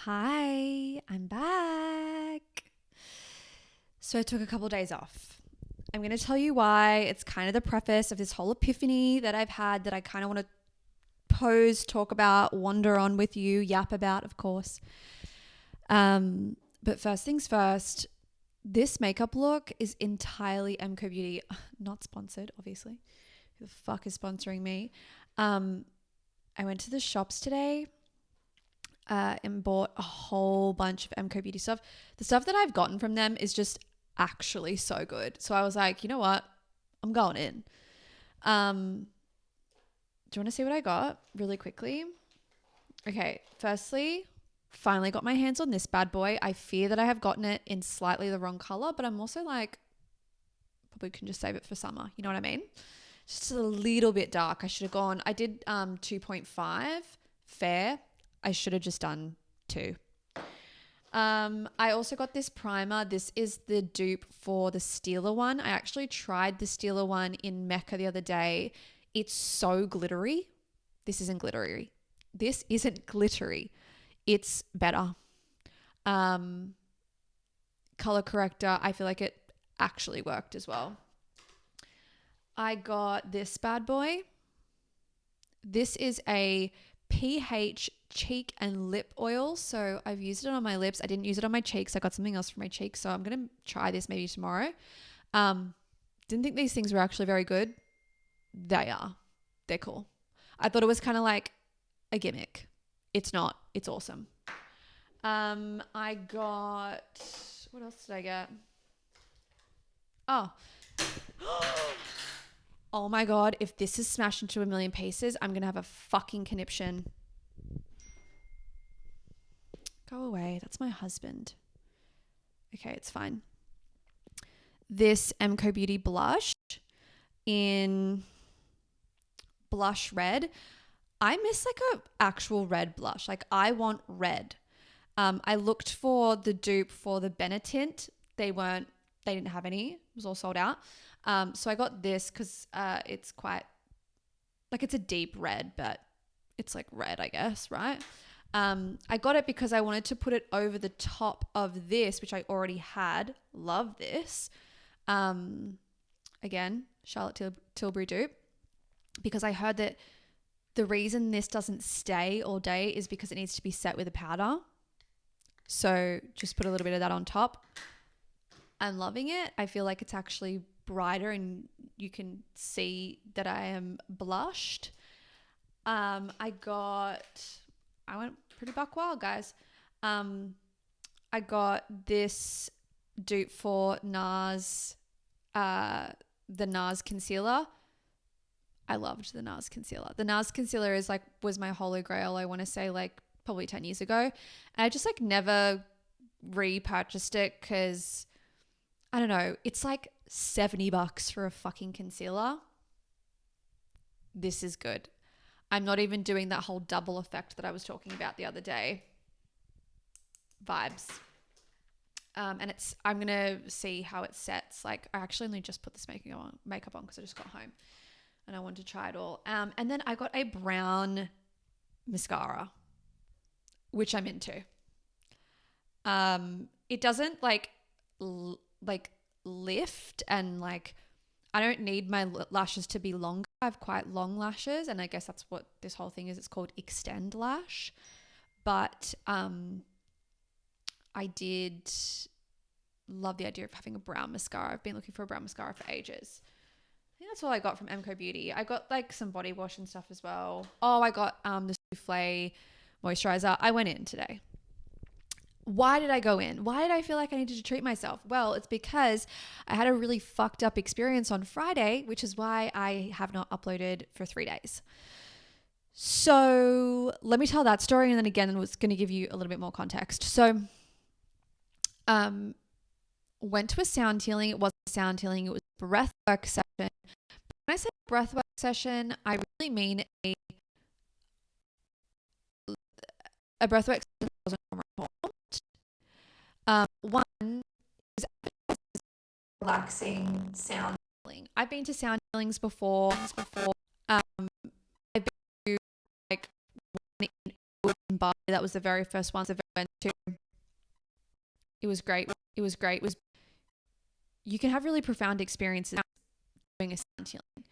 Hi, I'm back. So I took a couple of days off. I'm going to tell you why. It's kind of the preface of this whole epiphany that I've had that I kind of want to pose, talk about, wander on with you, yap about, of course. But first things first, this makeup look is entirely MCO Beauty. Not sponsored, obviously. Who the fuck is sponsoring me? I went to the shops today and bought a whole bunch of MCO Beauty stuff. The stuff that I've gotten from them is just actually so good. So I was like, you know what? I'm going in. Do you want to see what I got really quickly? Okay, firstly, finally got my hands on this bad boy. I fear that I have gotten it in slightly the wrong color, but I'm also like, probably can just save it for summer. You know what I mean? Just a little bit dark. I should have gone, I did 2.5 fair. I should have just done 2. I also got this primer. This is the dupe for the Steeler one. I actually tried the Steeler one in Mecca the other day. It's so glittery. This isn't glittery. This isn't glittery. It's better. Color corrector. I feel like it actually worked as well. I got this bad boy. This is a pH cheek and lip oil. So I've used it on my lips. I didn't use it on my cheeks. I got something else for my cheeks. So I'm going to try this maybe tomorrow. Didn't think these things were actually very good. They are. They're cool. I thought it was kind of like a gimmick. It's not. It's awesome. I got, what else did I get? Oh. Oh my God. If this is smashed into a million pieces, I'm going to have a fucking conniption. Go away. That's my husband. Okay, it's fine. This MCO Beauty blush in blush red. I miss like a actual red blush. Like I want red. I looked for the dupe for the Benetint. They didn't have any. It was all sold out. So I got this because it's quite like it's a deep red, but it's like red, I guess, right? I got it because I wanted to put it over the top of this, which I already had. Love this. Again, Charlotte Tilbury dupe, because I heard that the reason this doesn't stay all day is because it needs to be set with a powder. So just put a little bit of that on top. I'm loving it. I feel like it's actually brighter and you can see that I am blushed. I went pretty buck wild, guys. I got this dupe for NARS, the NARS concealer. I loved the NARS concealer. The NARS concealer was my holy grail. I want to say like probably 10 years ago. And I just like never repurchased it because I don't know. It's like $70 for a fucking concealer. This is good. I'm not even doing that whole double effect that I was talking about the other day. Vibes. And I'm going to see how it sets. Like I actually only just put this makeup on because I just got home and I wanted to try it all. And then I got a brown mascara, which I'm into. It doesn't like lift and like, I don't need my lashes to be longer. I have quite long lashes and I guess that's what this whole thing is. It's called extend lash. But I did love the idea of having a brown mascara. I've been looking for a brown mascara for ages. I think that's all I got from MCO Beauty. I got like some body wash and stuff as well. Oh, I got the Souffle moisturizer. I went in today. Why did I go in? Why did I feel like I needed to treat myself? Well, it's because I had a really fucked up experience on Friday, which is why I have not uploaded for 3 days. So let me tell that story. And then again, I was going to give you a little bit more context. So went to a sound healing. It wasn't a sound healing. It was a breathwork session. When I say breathwork session, I really mean a breathwork session that wasn't normal. One is relaxing sound healing. I've been to sound healings before. I've been to like one in Bali. That was the very first one. went to. It was great. You can have really profound experiences doing a sound healing.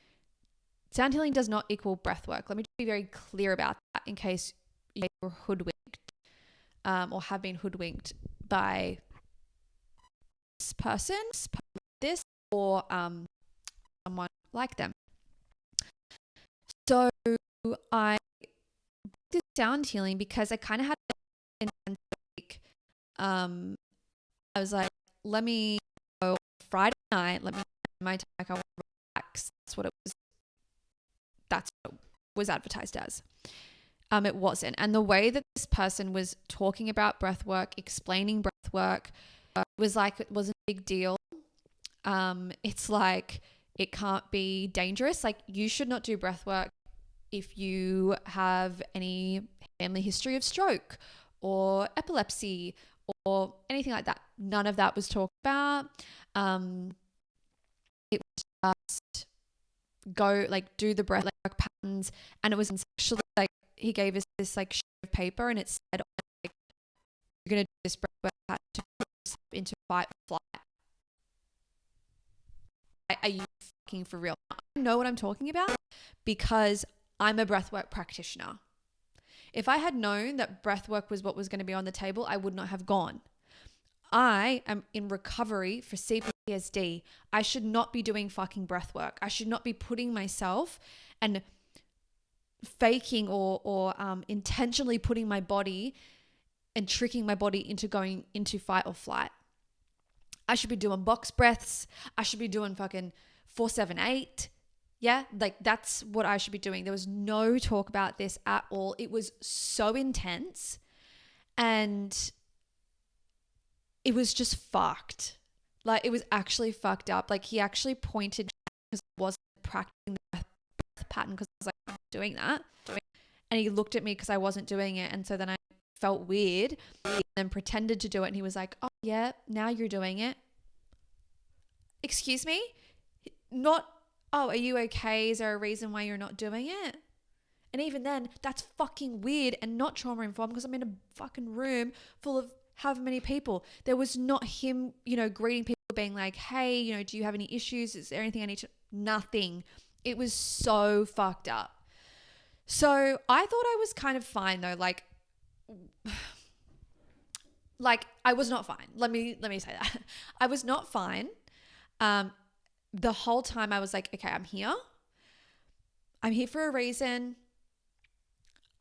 Sound healing does not equal breath work. Let me just be very clear about that in case you were hoodwinked or have been hoodwinked by this person, or someone like them. So I did sound healing because I kind of had an intense week. I was like, let me go Friday night, let me spend my time, like I want to relax. That's what it was advertised as. It wasn't. And the way that this person was talking about breath work, explaining breath work, was like it wasn't a big deal. It's like it can't be dangerous. Like you should not do breath work if you have any family history of stroke or epilepsy or anything like that. None of that was talked about. It was just go like do the breath work patterns, and it was actually like he gave us this like sheet of paper and it said like, you're gonna do this breath work pattern to put yourself into fight or flight. Are you fucking for real? I know what I'm talking about because I'm a breathwork practitioner. If I had known that breathwork was what was going to be on the table, I would not have gone. I am in recovery for CPTSD. I should not be doing fucking breathwork. I should not be putting myself and faking or intentionally putting my body and tricking my body into going into fight or flight. I should be doing box breaths. I should be doing fucking 4-7-8. Yeah, like that's what I should be doing. There was no talk about this at all. It was so intense and it was just fucked. Like it was actually fucked up. Like he actually pointed because I wasn't practicing the breath pattern because I was like, I'm not doing that. And he looked at me because I wasn't doing it. And so then I felt weird and then pretended to do it. And he was like, oh yeah, now you're doing it. Excuse me? Not, oh, are you okay? Is there a reason why you're not doing it? And even then, that's fucking weird and not trauma informed because I'm in a fucking room full of however many people. There was not him, greeting people being like, hey, do you have any issues? Is there anything I need to, nothing. It was so fucked up. So I thought I was kind of fine though. Like I was not fine. Let me say that. I was not fine. The whole time I was like, okay, I'm here. I'm here for a reason.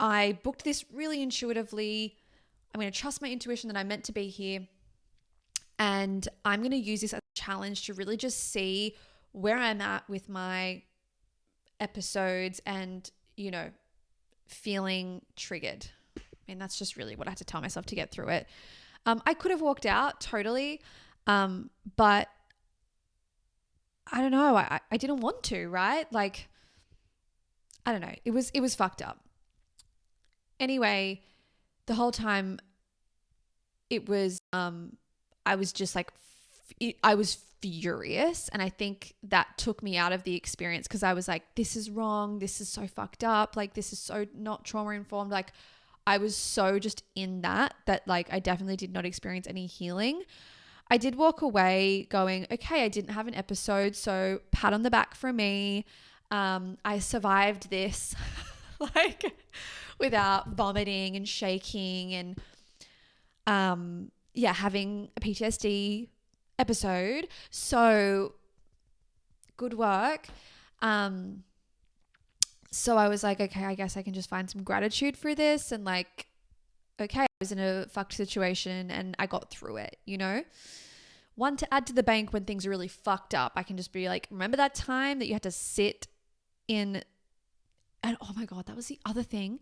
I booked this really intuitively. I'm going to trust my intuition that I'm meant to be here. And I'm going to use this as a challenge to really just see where I'm at with my episodes and, feeling triggered. I mean, that's just really what I had to tell myself to get through it. I could have walked out totally, but I don't know. I didn't want to, right? Like, I don't know. It was fucked up. Anyway, the whole time it was, I was just like, I was furious. And I think that took me out of the experience because I was like, this is wrong. This is so fucked up. Like, this is so not trauma informed. Like, I was so just in that like I definitely did not experience any healing. I did walk away going, okay, I didn't have an episode, so pat on the back for me. I survived this like without vomiting and shaking and having a PTSD episode. So good work. So I was like, okay, I guess I can just find some gratitude for this and like, okay, I was in a fucked situation and I got through it, One, to add to the bank when things are really fucked up, I can just be like, remember that time that you had to sit in, and oh my God, that was the other thing.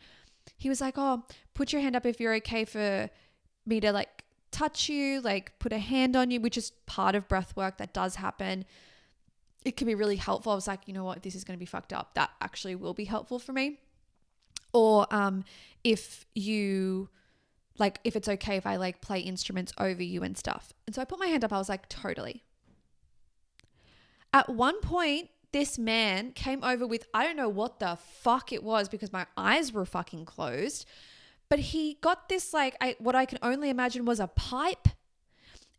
He was like, oh, put your hand up if you're okay for me to like touch you, like put a hand on you, which is part of breath work that does happen. It can be really helpful. I was like, you know what, this is going to be fucked up. That actually will be helpful for me. Or if you, like, if it's okay if I like play instruments over you and stuff. And so I put my hand up. I was like, totally. At one point, this man came over with, I don't know what the fuck it was because my eyes were fucking closed, But he got this what I can only imagine was a pipe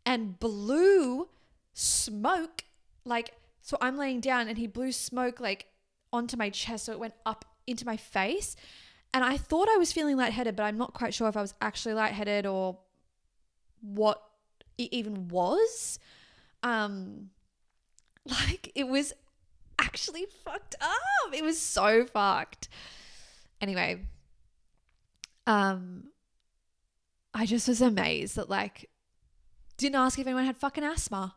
and blew smoke. So I'm laying down and he blew smoke onto my chest. So it went up into my face. And I thought I was feeling lightheaded, but I'm not quite sure if I was actually lightheaded or what it even was. It was actually fucked up. It was so fucked. Anyway, I just was amazed that didn't ask if anyone had fucking asthma.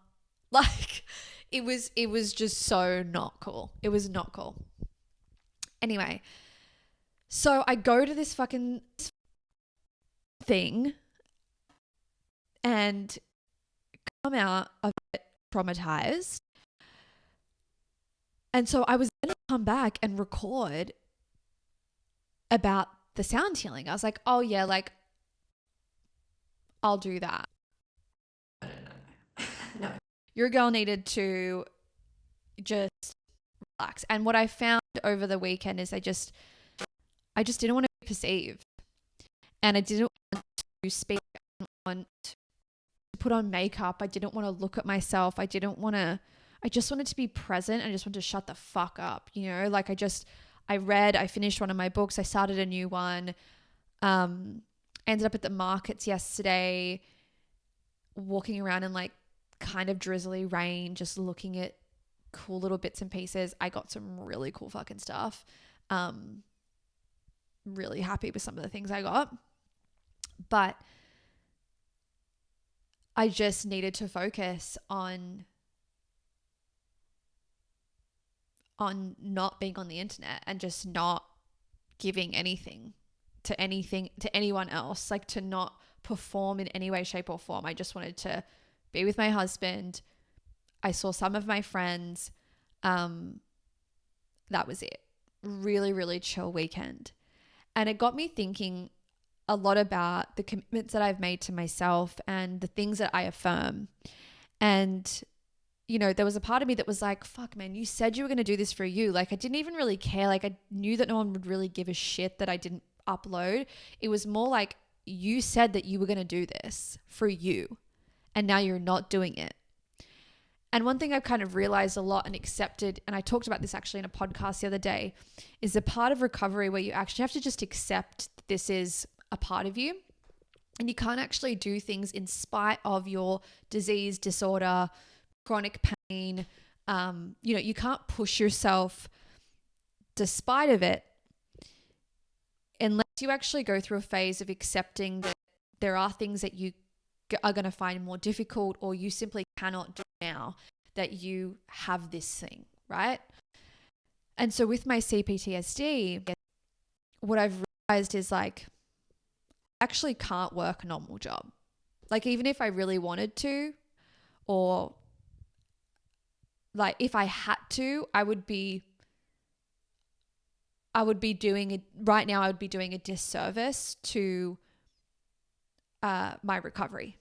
It was just so not cool. It was not cool. Anyway, so I go to this fucking thing and come out of it traumatized. And so I was going to come back and record about the sound healing. I was like, oh yeah, I'll do that. No. Your girl needed to just relax. And what I found over the weekend is I just didn't want to be perceived. And I didn't want to speak. I didn't want to put on makeup. I didn't want to look at myself. I just wanted to be present. I just wanted to shut the fuck up. I finished one of my books. I started a new one. Ended up at the markets yesterday, walking around in kind of drizzly rain, just looking at cool little bits and pieces. I got some really cool fucking stuff. Really happy with some of the things I got. But I just needed to focus on not being on the internet and just not giving anything to anyone else, to not perform in any way, shape or form. I just wanted to be with my husband. I saw some of my friends. That was it. Really, really chill weekend. And it got me thinking a lot about the commitments that I've made to myself and the things that I affirm. And there was a part of me that was like, fuck, man, you said you were going to do this for you. I didn't even really care. I knew that no one would really give a shit that I didn't upload. It was more you said that you were going to do this for you, and now you're not doing it. And one thing I've kind of realized a lot and accepted, and I talked about this actually in a podcast the other day, is the part of recovery where you actually have to just accept that this is a part of you. And you can't actually do things in spite of your disease, disorder, chronic pain. You can't push yourself despite of it unless you actually go through a phase of accepting that there are things that you are going to find more difficult, or you simply cannot do now that you have this thing, right? And so with my CPTSD, what I've realized is I actually can't work a normal job. Even if I really wanted to, or if I had to, I would be doing it right now. I would be doing a disservice to my recovery,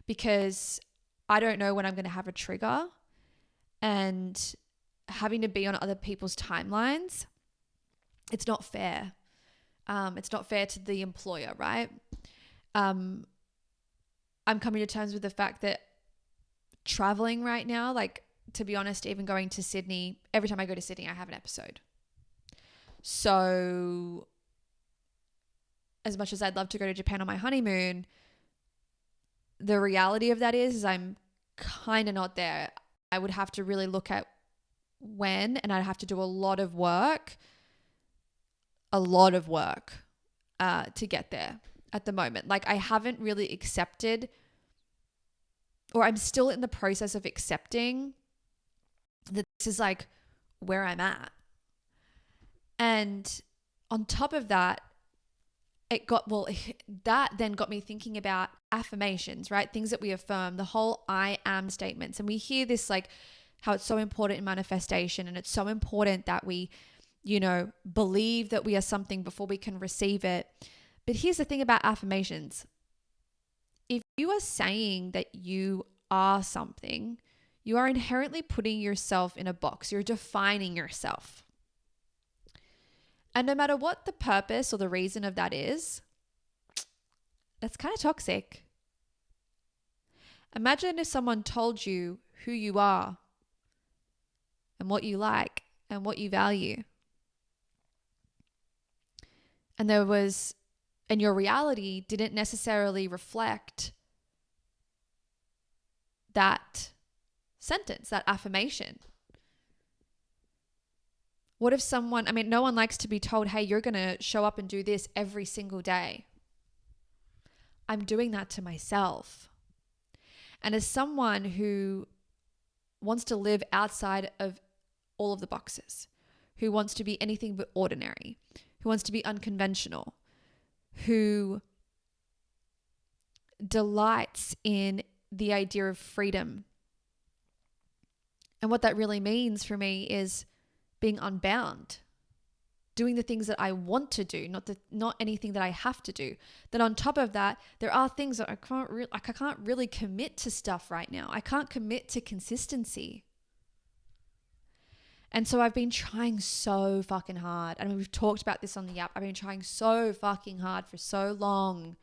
because I don't know when I'm going to have a trigger, and having to be on other people's timelines, it's not fair. It's not fair to the employer, right? I'm coming to terms with the fact that traveling right now, to be honest, even going to Sydney, every time I go to Sydney, I have an episode. So as much as I'd love to go to Japan on my honeymoon, the reality of that is I'm kind of not there. I would have to really look at when, and I'd have to do a lot of work to get there at the moment. I haven't really accepted, or I'm still in the process of accepting that this is where I'm at. And on top of that, that then got me thinking about affirmations, right? Things that we affirm, the whole I am statements. And we hear this how it's so important in manifestation, and it's so important that we, believe that we are something before we can receive it. But here's the thing about affirmations. If you are saying that you are something, you are inherently putting yourself in a box. You're defining yourself. And no matter what the purpose or the reason of that is, That's kind of toxic. Imagine if someone told you who you are and what you like and what you value. And your reality didn't necessarily reflect that sentence, that affirmation. What if no one likes to be told, hey, you're going to show up and do this every single day. I'm doing that to myself. And as someone who wants to live outside of all of the boxes, who wants to be anything but ordinary, who wants to be unconventional, who delights in the idea of freedom. And what that really means for me is being unbound, doing the things that I want to do, not anything that I have to do. Then on top of that, there are things that I can't really commit to stuff right now. I can't commit to consistency. And so I've been trying so fucking hard. And we've talked about this on the app. I've been trying so fucking hard for so long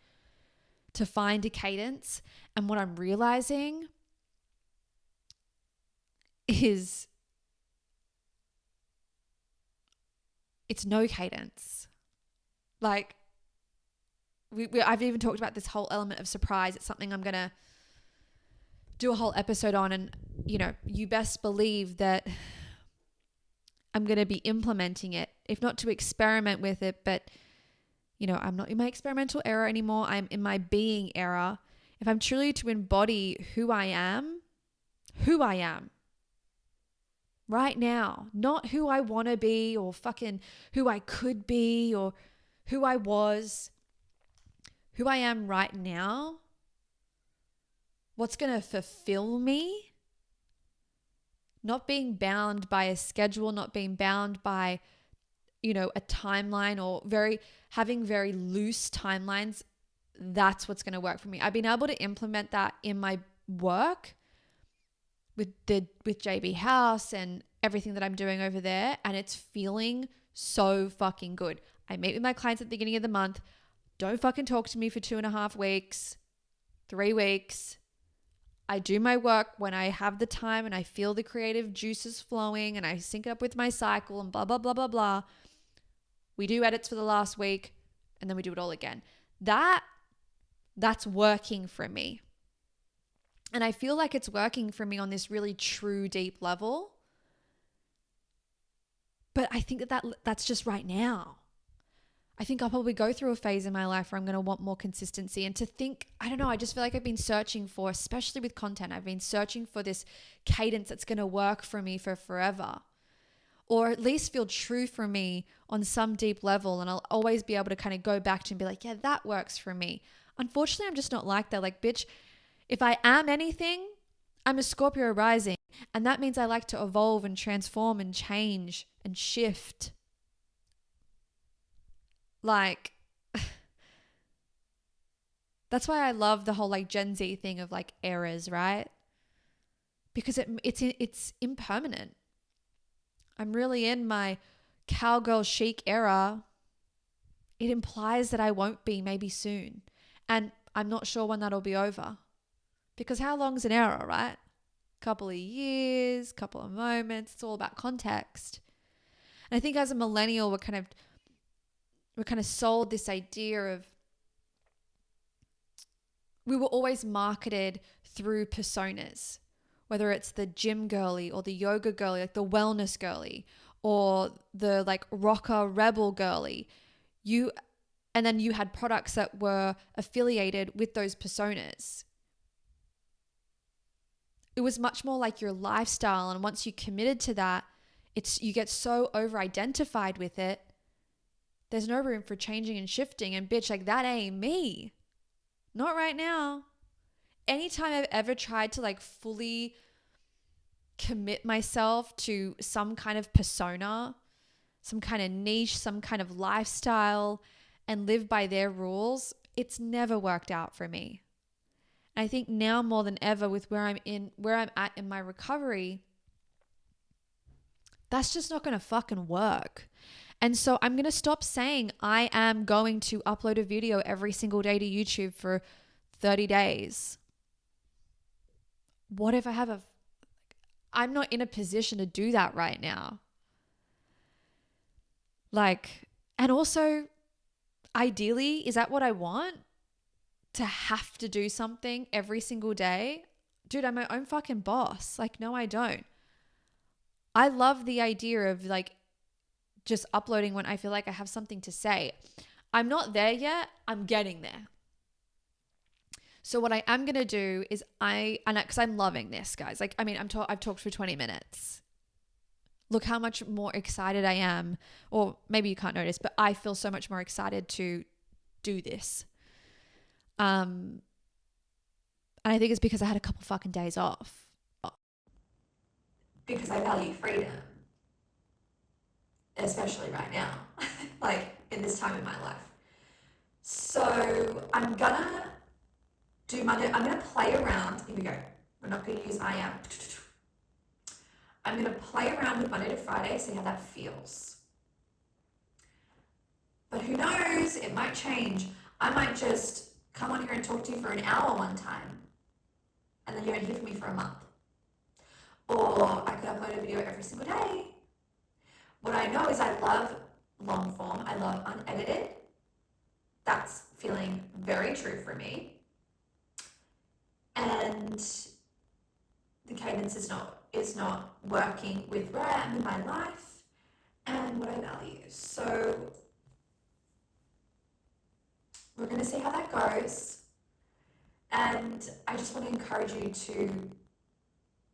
to find a cadence. And what I'm realizing is it's no cadence. Like, I've even talked about this whole element of surprise. It's something I'm going to do a whole episode on. And, you best believe that I'm going to be implementing it, if not to experiment with it, but, I'm not in my experimental era anymore. I'm in my being era. If I'm truly to embody who I am right now, not who I want to be or fucking who I could be or who I was, who I am right now, what's going to fulfill me, not being bound by a schedule, not being bound by, a timeline or having very loose timelines. That's what's going to work for me. I've been able to implement that in my work with JB House and everything that I'm doing over there. And it's feeling so fucking good. I meet with my clients at the beginning of the month. Don't fucking talk to me for 2.5 weeks, 3 weeks. I do my work when I have the time and I feel the creative juices flowing and I sync up with my cycle and blah, blah, blah, blah, blah. We do edits for the last week and then we do it all again. That's working for me. And I feel like it's working for me on this really true, deep level. But I think that's just right now. I think I'll probably go through a phase in my life where I'm going to want more consistency and to think, I don't know, I just feel like I've been searching for, especially with content, I've been searching for this cadence that's going to work for me for forever, or at least feel true for me on some deep level. And I'll always be able to kind of go back to and be like, yeah, that works for me. Unfortunately, I'm just not like that. Like, bitch, if I am anything, I'm a Scorpio rising. And that means I like to evolve and transform and change and shift. Like, that's why I love the whole like Gen Z thing of like eras, right? Because it's impermanent. I'm really in my cowgirl chic era. It implies that I won't be maybe soon. And I'm not sure when that'll be over. Because how long's an era, right? Couple of years, couple of moments. It's all about context. And I think as a millennial, we're kind of sold this idea of, we were always marketed through personas, whether it's the gym girly or the yoga girly, like the wellness girly, or the like rocker rebel girly. And then you had products that were affiliated with those personas. It was much more like your lifestyle. And once you committed to that, you get so over-identified with it. There's no room for changing and shifting. And bitch, like that ain't me. Not right now. Anytime I've ever tried to like fully commit myself to some kind of persona, some kind of niche, some kind of lifestyle, and live by their rules, it's never worked out for me. And I think now more than ever, with where I'm at in my recovery, that's just not going to fucking work. And so I'm going to stop saying I am going to upload a video every single day to YouTube for 30 days. What if I'm not in a position to do that right now. And also, ideally, is that what I want? To have to do something every single day? Dude, I'm my own fucking boss. No, I don't. I love the idea of just uploading when I feel like I have something to say. I'm not there yet. I'm getting there. So what I am going to do is because I'm loving this, guys. I've talked for 20 minutes. Look how much more excited I am. Or maybe you can't notice, but I feel so much more excited to do this. And I think it's because I had a couple fucking days off. Because I value freedom. Especially right now. In this time in my life. So I'm gonna do Monday. I'm gonna play around. Here we go. We're not gonna use I am. I'm gonna play around with Monday to Friday, see how that feels. But who knows? It might change. I might just come on here and talk to you for an hour one time, and then you don't hear from me for a month. Or I could upload a video every single day. What I know is I love long form. I love unedited. That's feeling very true for me. And the cadence is not working with where I am in my life and what I value. So we're going to see how that goes. And I just want to encourage you to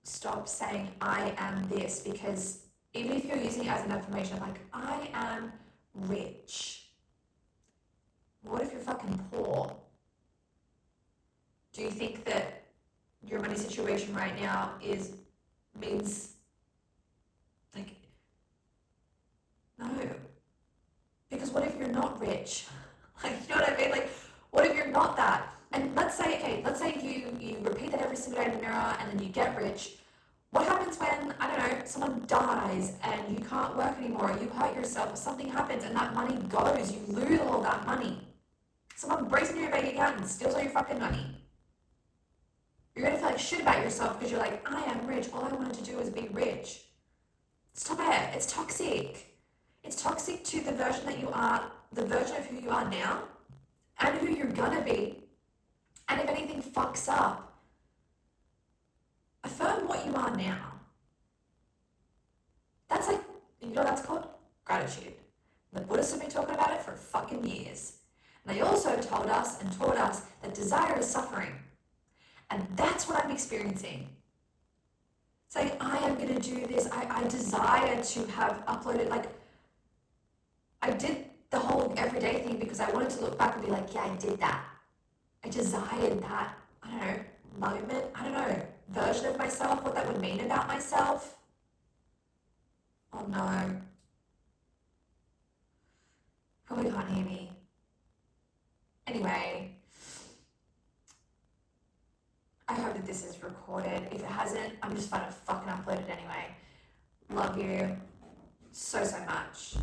stop saying I am this, because even if you're using it as an affirmation, I am rich. What if you're fucking poor? Do you think that your money situation right now means no? Because what if you're not rich? You know what I mean? What if you're not that? And let's say you repeat that every single day in the mirror and then you get rich. What happens when, I don't know, someone dies and you can't work anymore, you hurt yourself, or something happens and that money goes, you lose all that money. Someone breaks into your bank account and steals all your fucking money. You're going to feel like shit about yourself because you're like, I am rich. All I wanted to do was be rich. Stop it. It's toxic. It's toxic to the version that you are, the version of who you are now and who you're going to be. And if anything fucks up, affirm what you are now. That's you know what that's called? Gratitude. The Buddhists have been talking about it for fucking years. And they also told us and taught us that desire is suffering. And that's what I'm experiencing. Saying, I am going to do this. I desire to have uploaded, I did the whole everyday thing because I wanted to look back and be like, yeah, I did that. I desired that, I don't know, moment, I don't know, version of myself, what that would mean about myself. Oh no. Probably can't hear me. Anyway, I hope that this is recorded. If it hasn't, I'm just going to fucking upload it anyway. Love you so, so much.